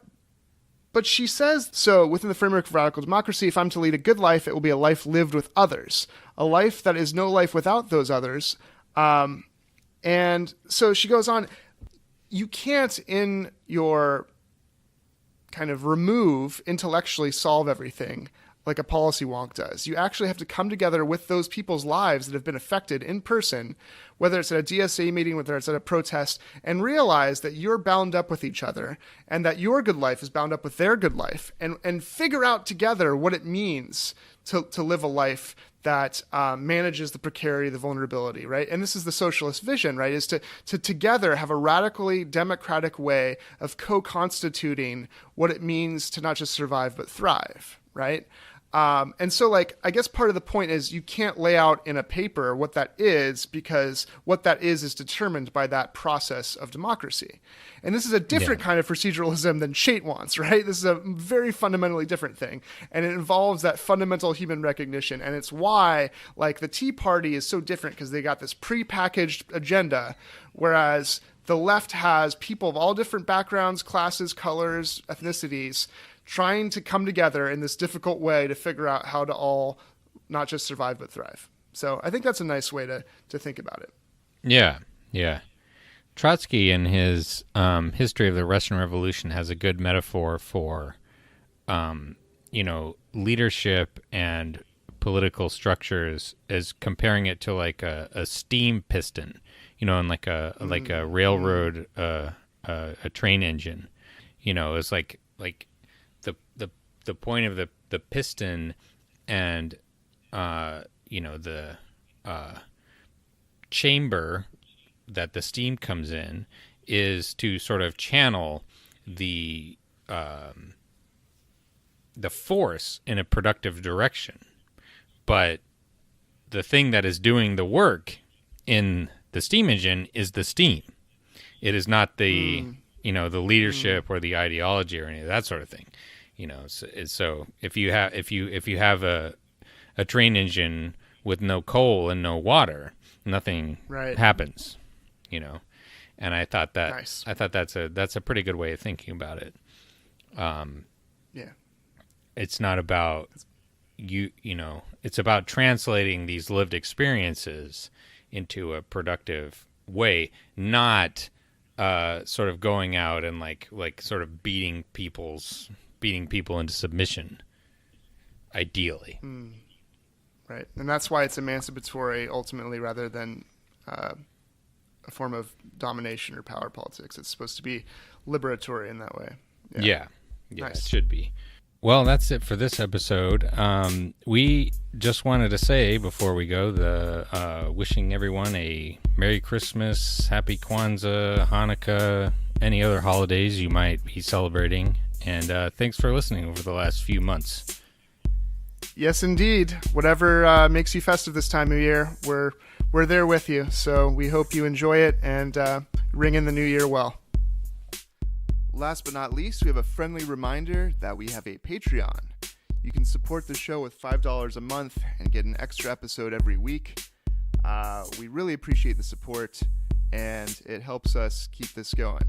she says, so within the framework of radical democracy, if I'm to lead a good life, it will be a life lived with others, a life that is no life without those others. And so she goes on, you can't in your kind of intellectually solve everything like a policy wonk does. You actually have to come together with those people's lives that have been affected in person, whether it's at a DSA meeting, whether it's at a protest, and realize that you're bound up with each other and that your good life is bound up with their good life, and figure out together what it means to live a life that manages the precarity, the vulnerability, right? And this is the socialist vision, right? Is to together have a radically democratic way of co-constituting what it means to not just survive, but thrive, right? And so, like, I guess part of the point is you can't lay out in a paper what that is, because what that is determined by that process of democracy. And this is a different kind of proceduralism than Chait wants, right? This is a very fundamentally different thing. And it involves that fundamental human recognition. And it's why, like, the Tea Party is so different, because they got this prepackaged agenda, whereas the left has people of all different backgrounds, classes, colors, ethnicities, trying to come together in this difficult way to figure out how to all not just survive, but thrive. So I think that's a nice way to think about it. Yeah, yeah. Trotsky, in his History of the Russian Revolution, has a good metaphor for, leadership and political structures, as comparing it to like a steam piston, and like a railroad, a train engine. It's like the point of the piston and the chamber that the steam comes in is to sort of channel the force in a productive direction. But the thing that is doing the work in the steam engine is the steam. It is not the the leadership or the ideology or any of that sort of thing. So if you have a train engine with no coal and no water, nothing happens. And I thought that's a pretty good way of thinking about it. It's not about it's about translating these lived experiences into a productive way, not sort of going out and like sort of beating people into submission, ideally. Right. And that's why it's emancipatory ultimately, rather than a form of domination or power politics. It's supposed to be liberatory in that way. Yeah. Nice. It should be. Well, that's it for this episode. We just wanted to say before we go, wishing everyone a Merry Christmas, Happy Kwanzaa, Hanukkah, any other holidays you might be celebrating. And thanks for listening over the last few months. Yes, indeed. Whatever makes you festive this time of year, we're there with you. So we hope you enjoy it and ring in the new year well. Last but not least, we have a friendly reminder that we have a Patreon. You can support the show with $5 a month and get an extra episode every week. We really appreciate the support, and it helps us keep this going.